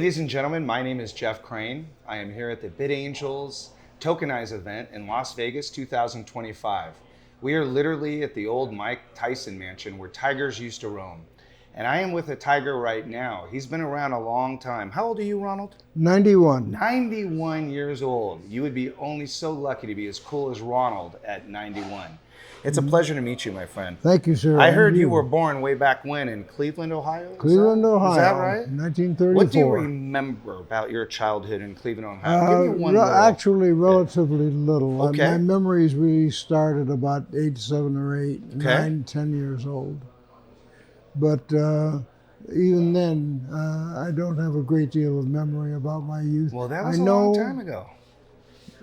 Ladies and gentlemen, my name is Jeff Crane. I am here at the Bid Angels Tokenize event in Las Vegas 2025. We are literally at the old Mike Tyson mansion where tigers used to roam. And I am with a tiger right now. He's been around a long time. How old are you, Ronald? 91. 91 years old. You would be only so lucky to be as cool as Ronald at 91. It's a pleasure to meet you, my friend. Thank you, sir. I heard you were born way back when in Cleveland, Ohio? Cleveland, Ohio. Is that right? 1934. What do you remember about your childhood in Cleveland, Ohio? Give me one Actually, relatively little. Okay. My memories really started about 8, 7, or 8, 9, 10 years old. But even then, I don't have a great deal of memory about my youth. Well, that was a long time ago.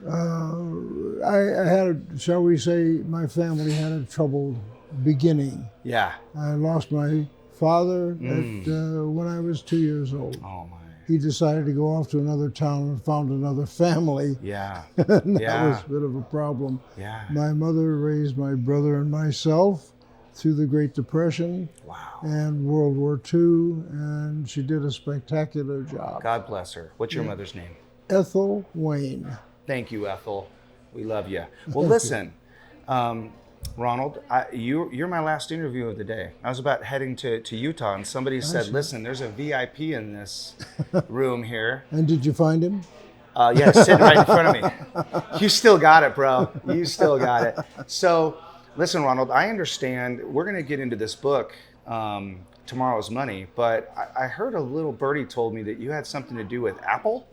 I had, shall we say, my family had a troubled beginning. Yeah. I lost my father when I was 2 years old. Oh, my. He decided to go off to another town and found another family. Yeah. And that was a bit of a problem. Yeah. My mother raised my brother and myself through the Great Depression and World War II, and she did a spectacular job. God bless her. What's your mother's name? Ethel Wayne. Thank you, Ethel. We love you. Well, listen, Ronald, you're my last interview of the day. I was about heading to Utah, and somebody said, listen, there's a VIP in this room here. And did you find him? Yeah, sitting right in front of me. You still got it, bro. You still got it. So, listen, Ronald, I understand we're going to get into this book, Tomorrow's Money, but I heard a little birdie told me that you had something to do with Apple.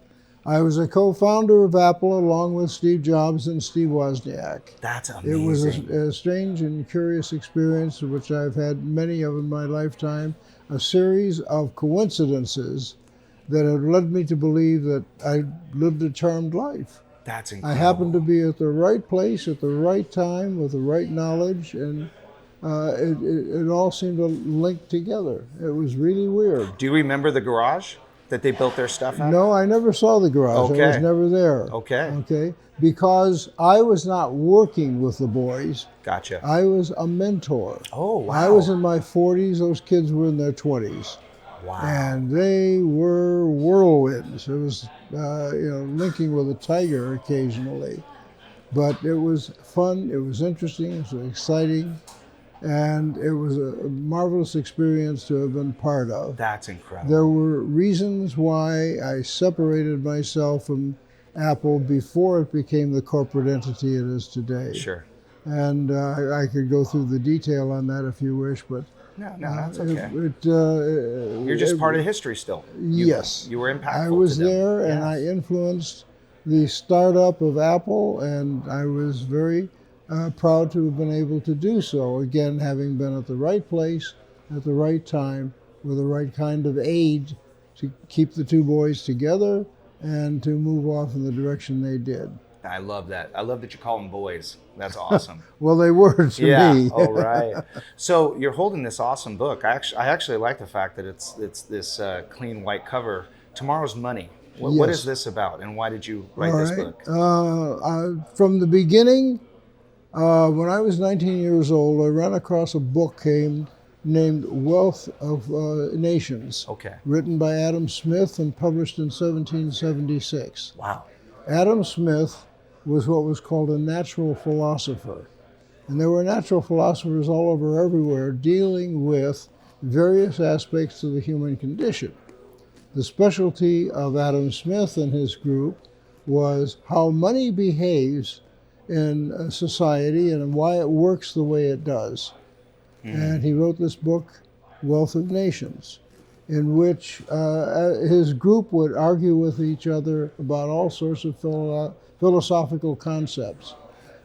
I was a co-founder of Apple along with Steve Jobs and Steve Wozniak. That's amazing. It was a strange and curious experience, which I've had many of in my lifetime, a series of coincidences that have led me to believe that I lived a charmed life. That's incredible. I happened to be at the right place at the right time with the right knowledge, and it all seemed to link together. It was really weird. Do you remember the garage that they built their stuff at? No, I never saw the garage. Okay. I was never there. Okay. Because I was not working with the boys. Gotcha. I was a mentor. Oh, wow. I was in my 40s. Those kids were in their 20s. Wow. And they were whirlwinds. It was, linking with a tiger occasionally. But it was fun. It was interesting. It was exciting. And it was a marvelous experience to have been part of. That's incredible. There were reasons why I separated myself from Apple before it became the corporate entity it is today. Sure. And I could go through the detail on that if you wish, but no, that's okay. You're just part of history still. Yes. You were impactful. I was to them. there, and I influenced the startup of Apple, and I was very proud to have been able to do so. Again, having been at the right place at the right time with the right kind of aid to keep the two boys together and to move off in the direction they did. I love that. I love that you call them boys. That's awesome. Well, they were to me. Oh, right. So you're holding this awesome book. I actually like the fact that it's this clean white cover. Tomorrow's Money. What is this about, and why did you write this book? From the beginning, when I was 19 years old, I ran across a book named Wealth of Nations, written by Adam Smith and published in 1776. Wow. Adam Smith was what was called a natural philosopher. And there were natural philosophers all over everywhere dealing with various aspects of the human condition. The specialty of Adam Smith and his group was how money behaves in society and why it works the way it does. And he wrote this book, Wealth of Nations, in which his group would argue with each other about all sorts of philosophical concepts.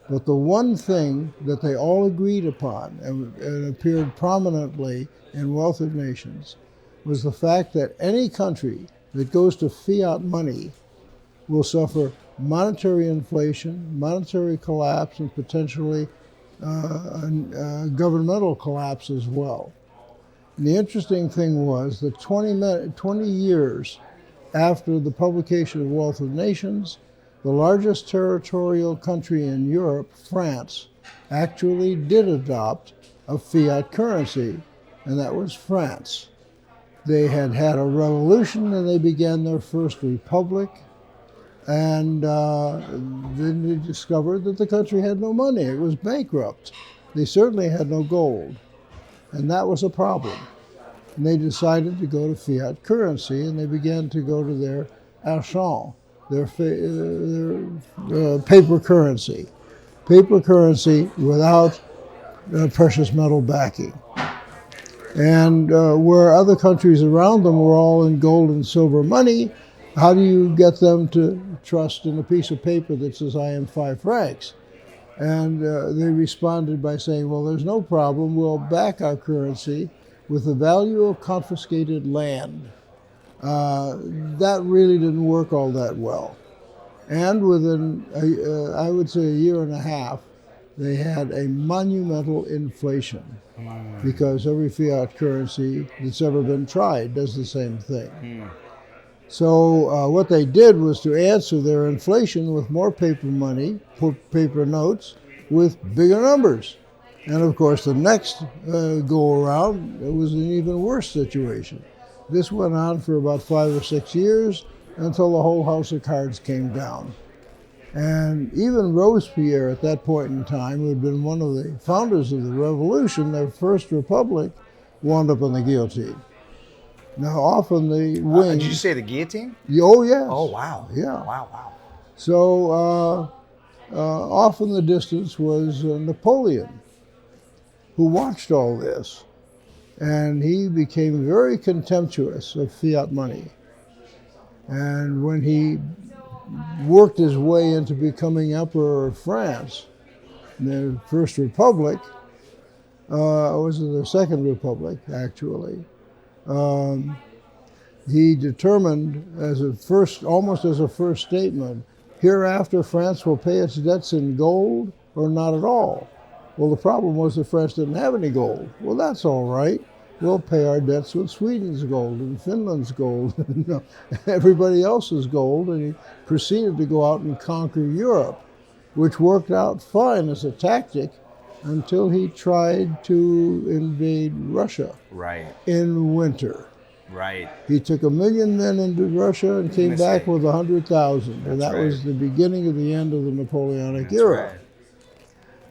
But the one thing that they all agreed upon, and appeared prominently in Wealth of Nations, was the fact that any country that goes to fiat money will suffer monetary inflation, monetary collapse, and potentially governmental collapse as well. And the interesting thing was that 20 years after the publication of Wealth of Nations, the largest territorial country in Europe, France, actually did adopt a fiat currency, and that was France. They had had a revolution and they began their first republic. And then they discovered that the country had no money. It was bankrupt. They certainly had no gold. And that was a problem. And they decided to go to fiat currency, and they began to go to their argent, their paper currency. Paper currency without precious metal backing. And where other countries around them were all in gold and silver money, how do you get them to trust in a piece of paper that says, I am 5 francs? And they responded by saying, well, there's no problem. We'll back our currency with the value of confiscated land. That really didn't work all that well. And within, I would say, a year and a half, they had a monumental inflation because every fiat currency that's ever been tried does the same thing. So what they did was to answer their inflation with more paper money, paper notes, with bigger numbers. And of course, the next go around, it was an even worse situation. This went on for about 5 or 6 years until the whole house of cards came down. And even Robespierre at that point in time, who had been one of the founders of the revolution, their first republic, wound up on the guillotine. Now, often the wing... Did you say the guillotine? Oh, yes. Oh, wow. Yeah. Wow. So off in the distance was Napoleon, who watched all this. And he became very contemptuous of fiat money. And when he worked his way into becoming Emperor of France, the First Republic, was the Second Republic, actually, he determined almost as a first statement, hereafter France will pay its debts in gold or not at all. Well, the problem was the French didn't have any gold. Well, that's all right. We'll pay our debts with Sweden's gold and Finland's gold and everybody else's gold. And he proceeded to go out and conquer Europe, which worked out fine as a tactic until he tried to invade Russia in winter. Right. He took 1 million men into Russia and came back with 100,000. And that was the beginning of the end of the Napoleonic era. Right.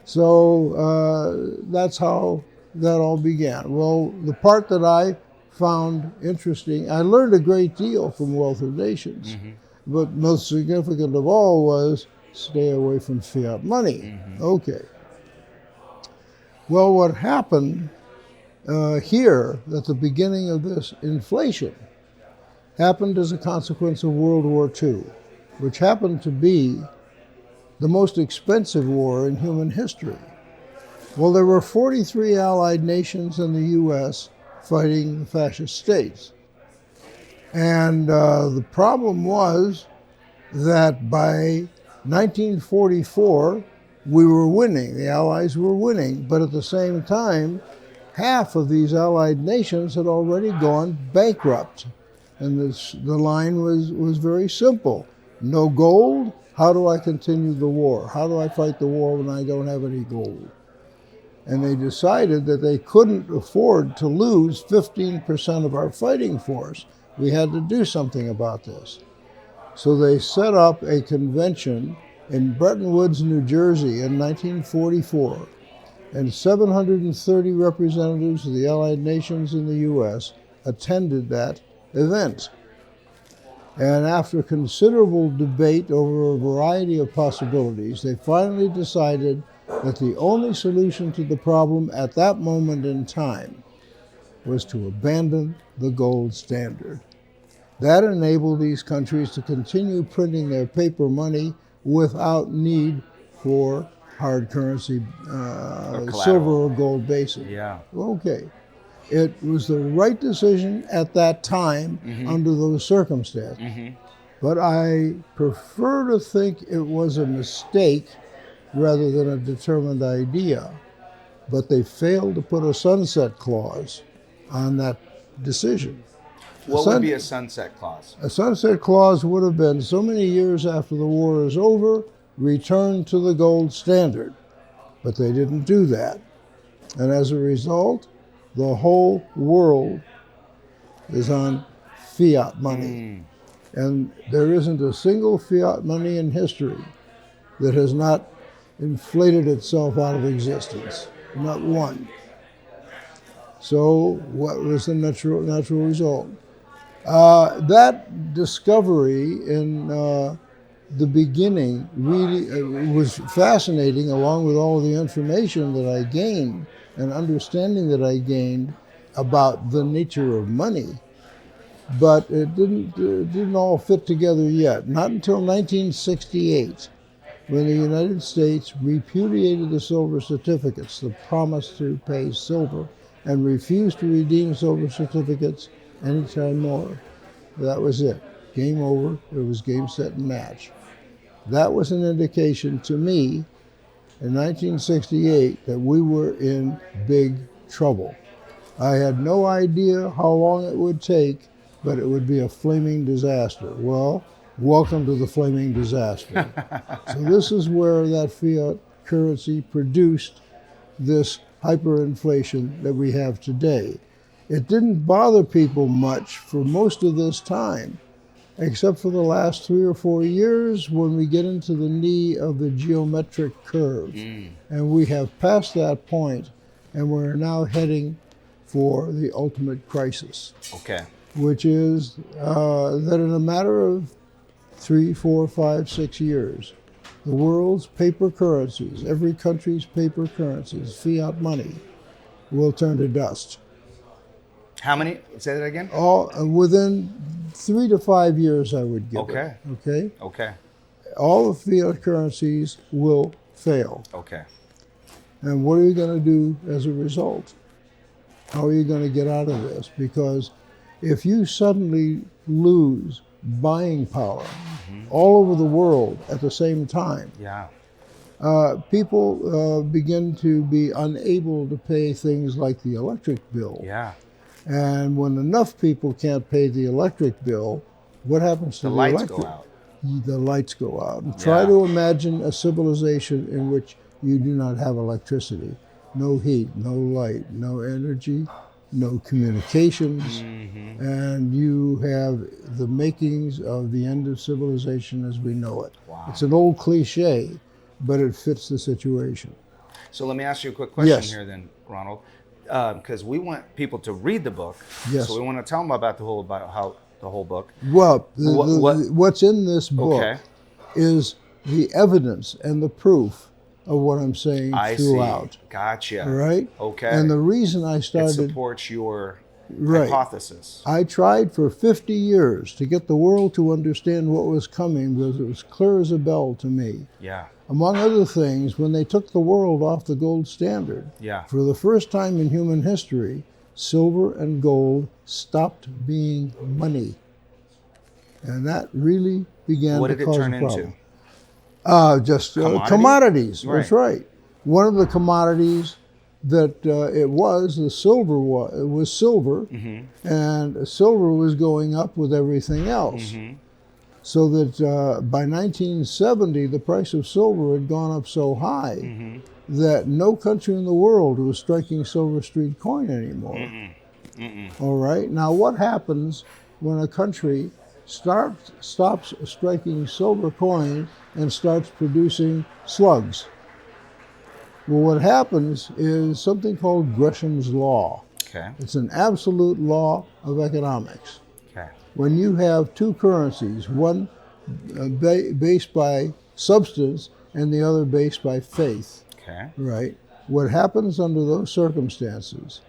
So that's how that all began. Well, the part that I found interesting, I learned a great deal from Wealth of Nations, but most significant of all was stay away from fiat money. Okay. Well, what happened here at the beginning of this inflation happened as a consequence of World War II, which happened to be the most expensive war in human history. Well, there were 43 Allied nations in the U.S. fighting the fascist states. And the problem was that by 1944, we were winning, the Allies were winning, but at the same time, half of these Allied nations had already gone bankrupt. And the line was very simple. No gold, how do I continue the war? How do I fight the war when I don't have any gold? And they decided that they couldn't afford to lose 15% of our fighting force. We had to do something about this. So they set up a convention in Bretton Woods, New Jersey in 1944. And 730 representatives of the Allied nations in the U.S. attended that event. And after considerable debate over a variety of possibilities, they finally decided that the only solution to the problem at that moment in time was to abandon the gold standard. That enabled these countries to continue printing their paper money without need for hard currency, silver or gold basis. Yeah. Okay. It was the right decision at that time under those circumstances. But I prefer to think it was a mistake rather than a determined idea. But they failed to put a sunset clause on that decision. What would be a sunset clause? A sunset clause would have been so many years after the war is over, return to the gold standard. But they didn't do that. And as a result, the whole world is on fiat money. And there isn't a single fiat money in history that has not inflated itself out of existence. Not one. So what was the natural result? That discovery in the beginning really was fascinating, along with all the information that I gained and understanding that I gained about the nature of money. But it didn't all fit together yet. Not until 1968, when the United States repudiated the silver certificates, the promise to pay silver, and refused to redeem silver certificates anytime more. That was it. Game over. It was game, set, and match. That was an indication to me in 1968 that we were in big trouble. I had no idea how long it would take, but it would be a flaming disaster. Well, welcome to the flaming disaster. So this is where that fiat currency produced this hyperinflation that we have today. It didn't bother people much for most of this time, except for the last 3 or 4 years when we get into the knee of the geometric curve. And we have passed that point, and we're now heading for the ultimate crisis. Okay. Which is that in a matter of 3, 4, 5, 6 years, the world's paper currencies, every country's paper currencies, fiat money, will turn to dust. How many? Say that again. All within 3 to 5 years, I would give Okay. it. Okay. Okay. All the fiat currencies will fail. Okay. And what are you going to do as a result? How are you going to get out of this? Because if you suddenly lose buying power all over the world at the same time, Yeah. people begin to be unable to pay things like the electric bill. Yeah. And when enough people can't pay the electric bill, what happens to the lights electric? go out. The lights go out. And try Yeah. to imagine a civilization in which you do not have electricity, no heat, no light, no energy, no communications, and you have the makings of the end of civilization as we know it. Wow. It's an old cliche, but it fits the situation. So let me ask you a quick question Yes. here then, Ronald, because we want people to read the book. Yes. So we want to tell them about the whole book. Well, What- what's in this book Okay. is the evidence and the proof of what I'm saying I throughout. see. Gotcha. All right? Okay. And the reason I It started, supports your Right. hypothesis. I tried for 50 years to get the world to understand what was coming because it was clear as a bell to me. Yeah. Among other things, when they took the world off the gold standard, Yeah. for the first time in human history, silver and gold stopped being money. And that really began What to did it cause turn a problem. into? Just Commodity? commodities. Right. That's right. One of the commodities that it was, the silver was silver, and silver was going up with everything else. So that by 1970, the price of silver had gone up so high that no country in the world was striking silver street coin anymore. All right. Now, what happens when a country stops striking silver coin and starts producing slugs? Well, what happens is something called Gresham's law. Okay. It's an absolute law of economics. Okay. When you have two currencies, one based by substance and the other based by faith, Okay. right? What happens under those circumstances,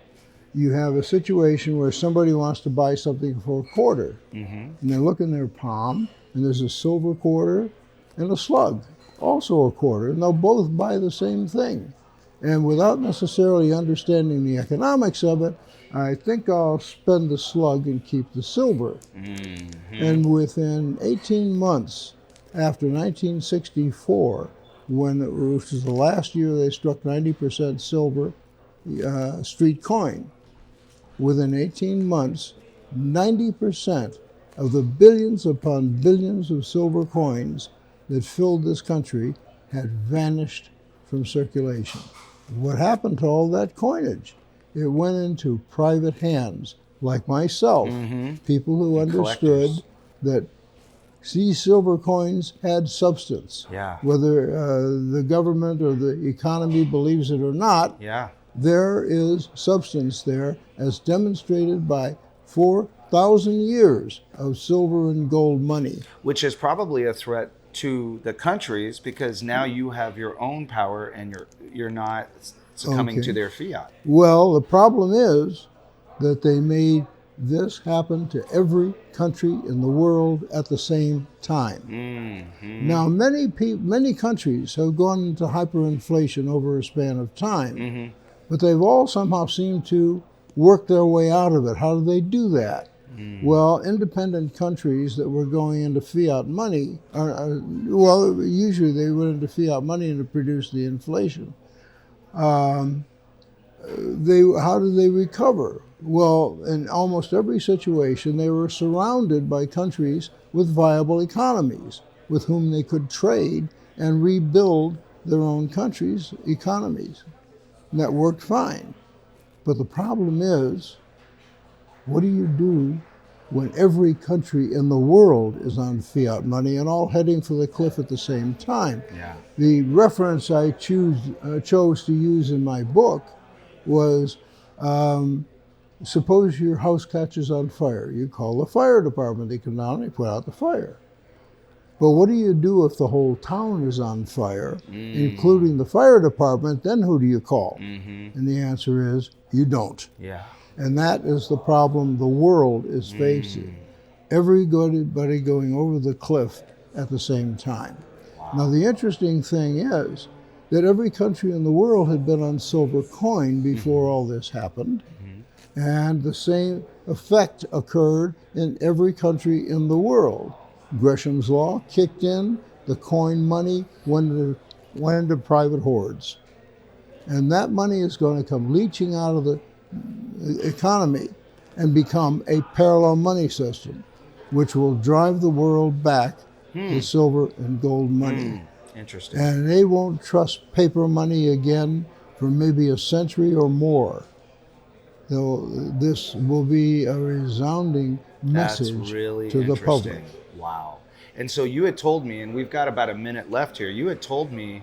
you have a situation where somebody wants to buy something for a quarter, and they look in their palm, and there's a silver quarter and a slug, also a quarter, and they'll both buy the same thing. And without necessarily understanding the economics of it, I think I'll spend the slug and keep the silver. And within 18 months, after 1964, which was the last year they struck 90% silver street coin, within 18 months, 90% of the billions upon billions of silver coins that filled this country had vanished from circulation. What happened to all that coinage? It went into private hands like myself, people who understood Collectors. that these silver coins had substance. Yeah. Whether the government or the economy believes it or not, Yeah. there is substance there, as demonstrated by 4,000 years of silver and gold money. Which is probably a threat to the countries because now you have your own power and you're not succumbing to Okay. their fiat. Well, the problem is that they made this happen to every country in the world at the same time. Now, many countries have gone into hyperinflation over a span of time, but they've all somehow seemed to work their way out of it. How do they do that? Well, independent countries that were going into fiat money, usually they went into fiat money and to produce the inflation. How did they recover? Well, in almost every situation, they were surrounded by countries with viable economies with whom they could trade and rebuild their own countries' economies. And that worked fine. But the problem is, what do you do when every country in the world is on fiat money and all heading for the cliff at the same time? Yeah. The reference I chose to use in my book was, suppose your house catches on fire. You call the fire department. They come down and they put out the fire. But what do you do if the whole town is on fire, including the fire department? Then who do you call? And the answer is, you don't. Yeah. And that is the problem the world is facing. Everybody going over the cliff at the same time. Wow. Now, the interesting thing is that every country in the world had been on silver coin before all this happened. And the same effect occurred in every country in the world. Gresham's law kicked in, the coin money went into private hoards. And that money is going to come leaching out of the economy and become a parallel money system, which will drive the world back to silver and gold money. Interesting. And they won't trust paper money again for maybe a century or more. Though this will be a resounding message That's really to the public. interesting. Wow. And so you had told me, and we've got about a minute left here, you had told me,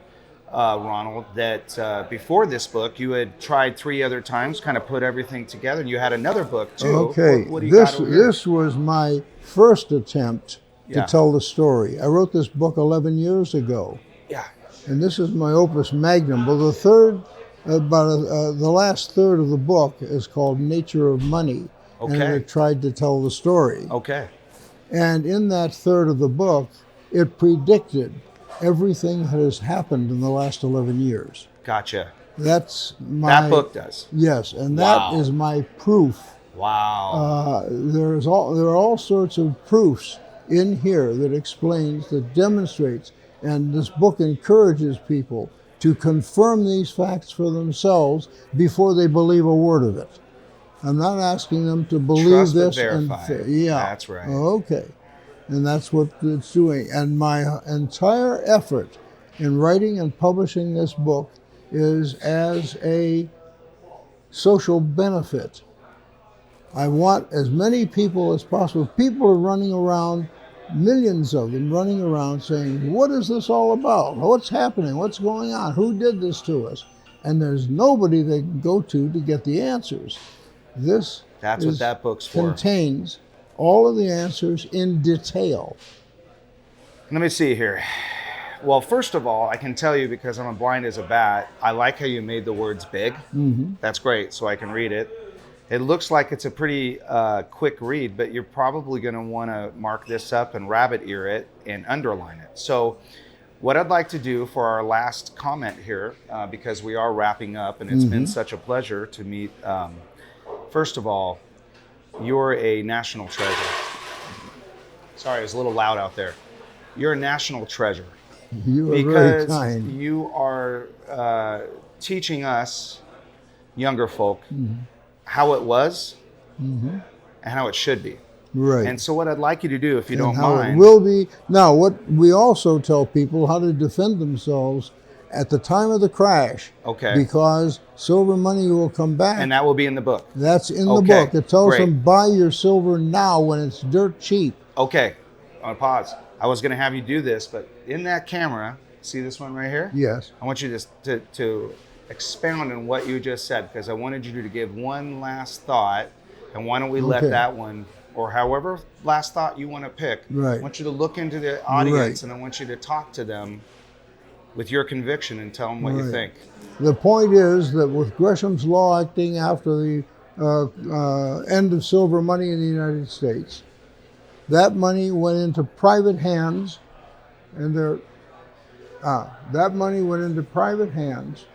Ronald, that before this book, you had tried 3 other times, kind of put everything together, and you had another book too. Okay, What do you got over here? this was my first attempt to tell the story. I wrote this book 11 years ago, Yeah. and this is my opus magnum. Well, the last third of the book is called Nature of Money, and I tried to tell the story. Okay. And in that third of the book, it predicted everything that has happened in the last 11 years. Gotcha. That's my... That book does. Yes, and that is my proof. Wow. There are all sorts of proofs in here that explains, that demonstrates, and this book encourages people to confirm these facts for themselves before they believe a word of it. I'm not asking them to believe Trust this verify. yeah. That's right. Okay. And that's what it's doing. And my entire effort in writing and publishing this book is as a social benefit. I want as many people as possible. People are running around, millions of them running around saying, what is this all about? What's happening? What's going on? Who did this to us? And there's nobody they can go to get the answers. That's what that book's for. Contains all of the answers in detail. Let me see here. Well, first of all, I can tell you, because I'm blind as a bat, I like how you made the words big. That's great, so I can read it. It looks like it's a pretty quick read, but you're probably going to want to mark this up and rabbit ear it and underline it. So what I'd like to do for our last comment here, because we are wrapping up, and it's been such a pleasure to meet, first of all, you're a national treasure. Sorry, it was a little loud out there. You're a national treasure. You are very kind. Because you are teaching us, younger folk, how it was and how it should be. Right. And so what I'd like you to do, if you don't how mind. it will be. Now, what we also tell people how to defend themselves at the time of the crash. Okay. Because silver money will come back. And that will be in the book. That's in the Okay, book. It tells great. them buy your silver now when it's dirt cheap. Okay, on pause. I was going to have you do this, but in that camera, see this one right here? Yes. I want you to expound on what you just said, because I wanted you to give one last thought, and why don't we let Okay. that one, or however last thought you want to pick, Right. I want you to look into the audience, Right. and I want you to talk to them with your conviction and tell them what you Right. think. The point is that with Gresham's law acting after the end of silver money in the United States, that money went into private hands, and that money went into private hands,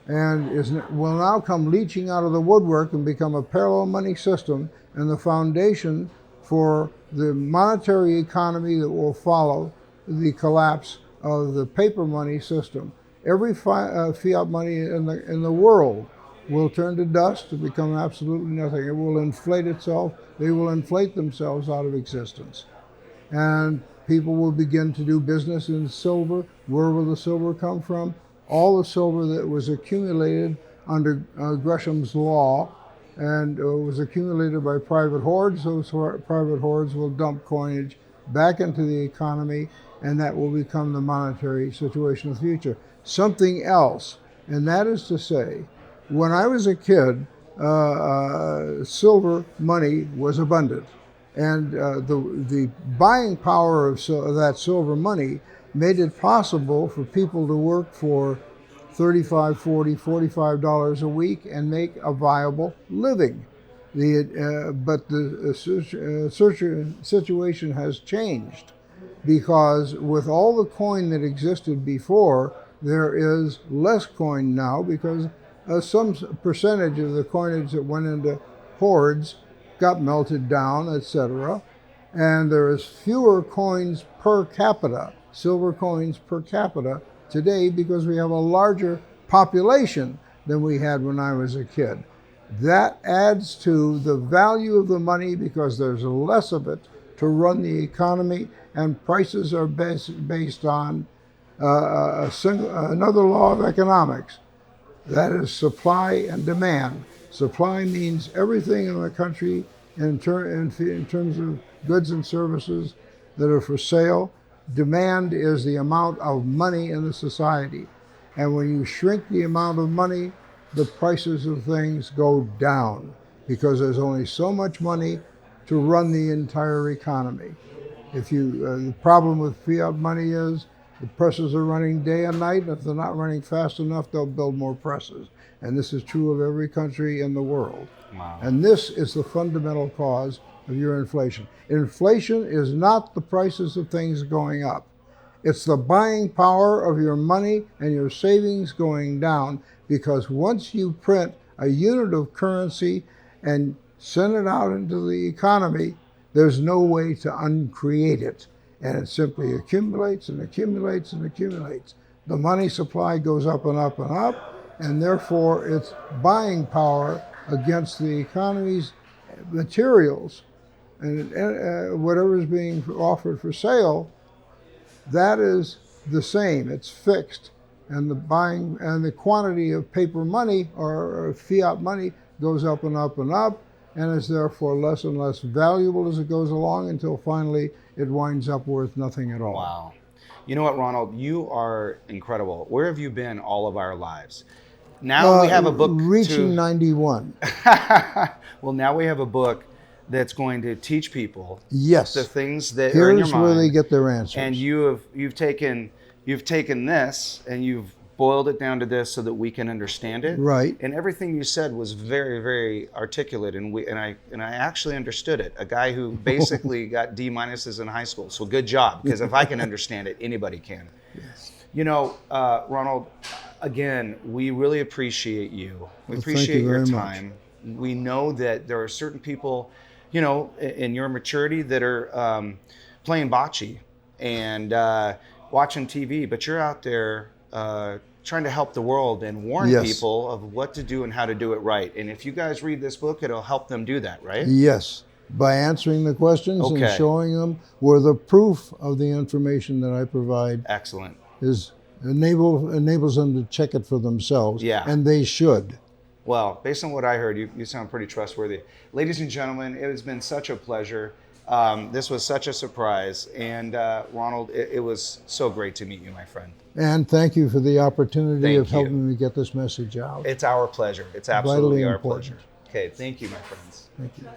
and will now come leaching out of the woodwork and become a parallel money system and the foundation for the monetary economy that will follow the collapse of the paper money system. Every fiat money in the world will turn to dust to become absolutely nothing. It will inflate itself. They will inflate themselves out of existence. And people will begin to do business in silver. Where will the silver come from? All the silver that was accumulated under Gresham's law and was accumulated by private hoards. Those private hoards will dump coinage back into the economy, and that will become the monetary situation of the future. Something else, and that is to say, when I was a kid, silver money was abundant, and the buying power of that silver money made it possible for people to work for $35, $40, $45 a week and make a viable living. But the situation has changed, because with all the coin that existed before, there is less coin now, because some percentage of the coinage that went into hoards got melted down, etc. And there is fewer coins per capita, silver coins per capita today, because we have a larger population than we had when I was a kid. That adds to the value of the money, because there's less of it to run the economy, and prices are based on another law of economics. That is supply and demand. Supply means everything in the country in terms of goods and services that are for sale. Demand is the amount of money in the society. And when you shrink the amount of money, the prices of things go down, because there's only so much money to run the entire economy. The problem with fiat money is the presses are running day and night, and if they're not running fast enough, they'll build more presses. And this is true of every country in the world. Wow. And this is the fundamental cause of your inflation. Inflation is not the prices of things going up. It's the buying power of your money and your savings going down, because once you print a unit of currency and send it out into the economy, there's no way to uncreate it. And it simply accumulates and accumulates and accumulates. The money supply goes up and up and up, and therefore its buying power against the economy's materials and whatever is being offered for sale, that is the same. It's fixed. And the buying and the quantity of paper money or fiat money goes up and up and up, and is therefore less and less valuable as it goes along, until finally it winds up worth nothing at all. Wow. You know what, Ronald? You are incredible. Where have you been all of our lives? Now we have a book reaching 91. Well, now we have a book that's going to teach people Yes. the things that are in your Here's mind. where they get their answers. And you've taken this and you've boiled it down to this so that we can understand it. Right. And everything you said was very, very articulate, and I actually understood it. A guy who basically got D minuses in high school. So good job, because if I can understand it, anybody can. Yes. You know, Ronald, again, we really appreciate you. We Well, appreciate thank you your very time. We know that there are certain people, you know, in your maturity that are playing bocce and watching TV, but you're out there trying to help the world and warn Yes. people of what to do and how to do it right. And if you guys read this book, it'll help them do that, right? Yes. By answering the questions Okay. and showing them where the proof of the information that I provide Excellent. is enables them to check it for themselves. Yeah. And they should. Well, based on what I heard, you sound pretty trustworthy. Ladies and gentlemen, it has been such a pleasure. This was such a surprise. And Ronald, it was so great to meet you, my friend. And thank you for the opportunity Thank of helping me get this message out. It's our pleasure. It's absolutely Vitally our important. pleasure. Okay, thank you, my friends. Thank you.